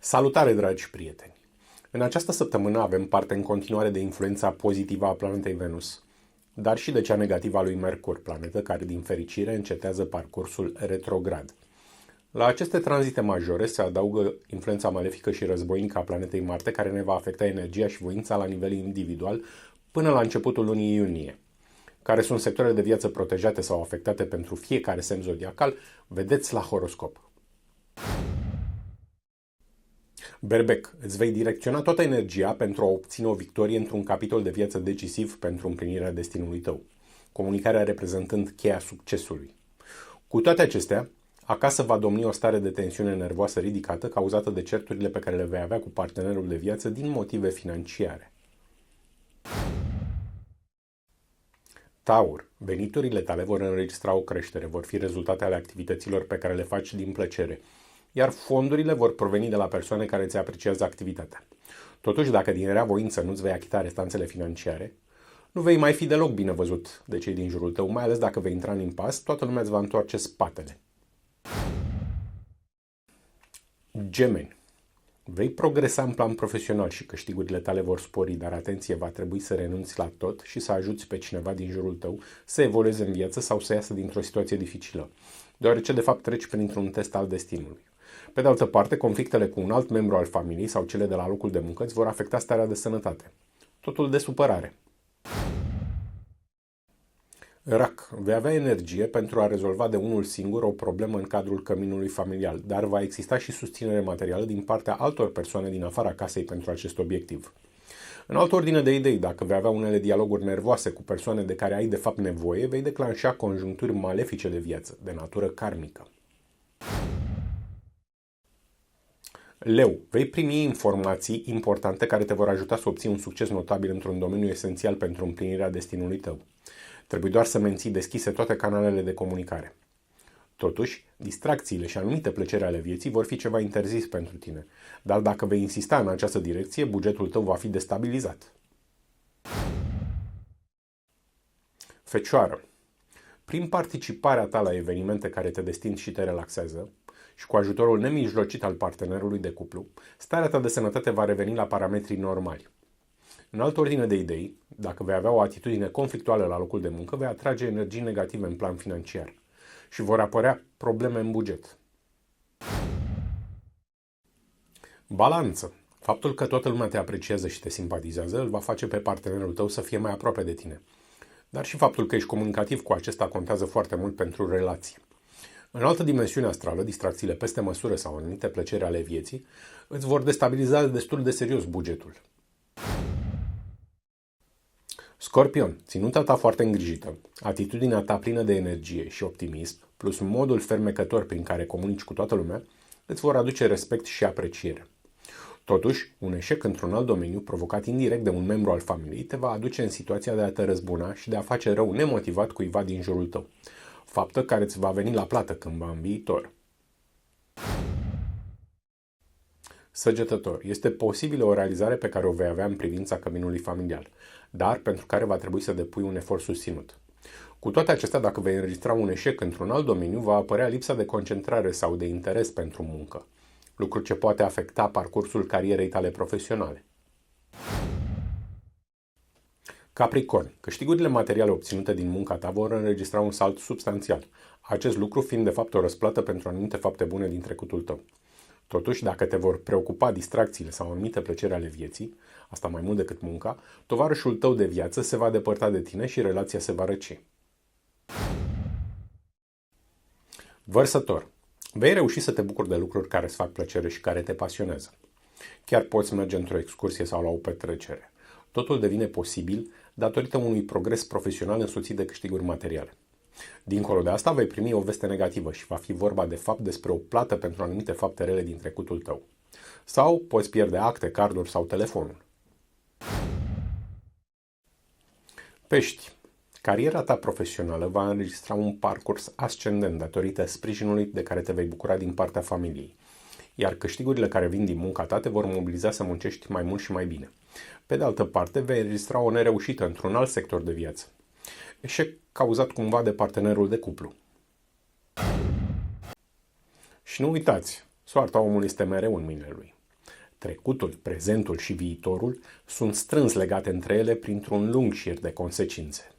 Salutare, dragi prieteni! În această săptămână avem parte în continuare de influența pozitivă a planetei Venus, dar și de cea negativă a lui Mercur, planetă care, din fericire, încetează parcursul retrograd. La aceste tranzite majore se adaugă influența malefică și războinică a planetei Marte, care ne va afecta energia și voința la nivel individual până la începutul lunii iunie. Care sunt sectoarele de viață protejate sau afectate pentru fiecare semn zodiacal, vedeți la horoscop. Berbec, îți vei direcționa toată energia pentru a obține o victorie într-un capitol de viață decisiv pentru împlinirea destinului tău, comunicarea reprezentând cheia succesului. Cu toate acestea, acasă va domni o stare de tensiune nervoasă ridicată cauzată de certurile pe care le vei avea cu partenerul de viață din motive financiare. Taur, veniturile tale vor înregistra o creștere, vor fi rezultate ale activităților pe care le faci din plăcere, iar fondurile vor proveni de la persoane care îți apreciază activitatea. Totuși, dacă din rea voință nu-ți vei achita restanțele financiare, nu vei mai fi deloc bine văzut de cei din jurul tău, mai ales dacă vei intra în impas, toată lumea îți va întoarce spatele. Gemeni, vei progresa în plan profesional și câștigurile tale vor spori, dar atenție, va trebui să renunți la tot și să ajuți pe cineva din jurul tău să evolueze în viață sau să iasă dintr-o situație dificilă, deoarece de fapt treci printr-un test al destinului. Pe de altă parte, conflictele cu un alt membru al familiei sau cele de la locul de muncă îți vor afecta starea de sănătate. Totul de supărare. Rac, vei avea energie pentru a rezolva de unul singur o problemă în cadrul căminului familial, dar va exista și susținere materială din partea altor persoane din afara casei pentru acest obiectiv. În altă ordine de idei, dacă vei avea unele dialoguri nervoase cu persoane de care ai de fapt nevoie, vei declanșa conjuncturi malefice de viață, de natură karmică. Leu, vei primi informații importante care te vor ajuta să obții un succes notabil într-un domeniu esențial pentru împlinirea destinului tău. Trebuie doar să menții deschise toate canalele de comunicare. Totuși, distracțiile și anumite plăceri ale vieții vor fi ceva interzis pentru tine, dar dacă vei insista în această direcție, bugetul tău va fi destabilizat. Fecioară, prin participarea ta la evenimente care te destind și te relaxează, și cu ajutorul nemijlocit al partenerului de cuplu, starea ta de sănătate va reveni la parametrii normali. În altă ordine de idei, dacă vei avea o atitudine conflictuală la locul de muncă, vei atrage energii negative în plan financiar și vor apărea probleme în buget. Balanță. Faptul că toată lumea te apreciază și te simpatizează îl va face pe partenerul tău să fie mai aproape de tine. Dar și faptul că ești comunicativ cu acesta contează foarte mult pentru relație. În altă dimensiune astrală, distracțiile peste măsură sau anumite plăceri ale vieții îți vor destabiliza destul de serios bugetul. Scorpion, ținuta ta foarte îngrijită, atitudinea ta plină de energie și optimism, plus modul fermecător prin care comunici cu toată lumea, îți vor aduce respect și apreciere. Totuși, un eșec într-un alt domeniu, provocat indirect de un membru al familiei, te va aduce în situația de a te răzbuna și de a face rău nemotivat cuiva din jurul tău. Faptă care îți va veni la plată cândva în viitor. Săgetător. Este posibilă o realizare pe care o vei avea în privința căminului familial, dar pentru care va trebui să depui un efort susținut. Cu toate acestea, dacă vei înregistra un eșec într-un alt domeniu, va apărea lipsa de concentrare sau de interes pentru muncă, lucru ce poate afecta parcursul carierei tale profesionale. Capricorn, câștigurile materiale obținute din munca ta vor înregistra un salt substanțial, acest lucru fiind de fapt o răsplată pentru anumite fapte bune din trecutul tău. Totuși, dacă te vor preocupa distracțiile sau anumite plăceri ale vieții, asta mai mult decât munca, tovarășul tău de viață se va depărta de tine și relația se va răci. Vărsător, vei reuși să te bucuri de lucruri care îți fac plăcere și care te pasionează. Chiar poți merge într-o excursie sau la o petrecere. Totul devine posibil datorită unui progres profesional însoțit de câștiguri materiale. Dincolo de asta, vei primi o veste negativă și va fi vorba de fapt despre o plată pentru anumite fapte rele din trecutul tău. Sau poți pierde acte, carduri sau telefonul. Pești. Cariera ta profesională va înregistra un parcurs ascendent datorită sprijinului de care te vei bucura din partea familiei, iar câștigurile care vin din munca ta te vor mobiliza să muncești mai mult și mai bine. Pe de altă parte, vei înregistra o nereușită într-un alt sector de viață. Eșec cauzat cumva de partenerul de cuplu. Și nu uitați, soarta omului este mereu în mâinile lui. Trecutul, prezentul și viitorul sunt strâns legate între ele printr-un lung șir de consecințe.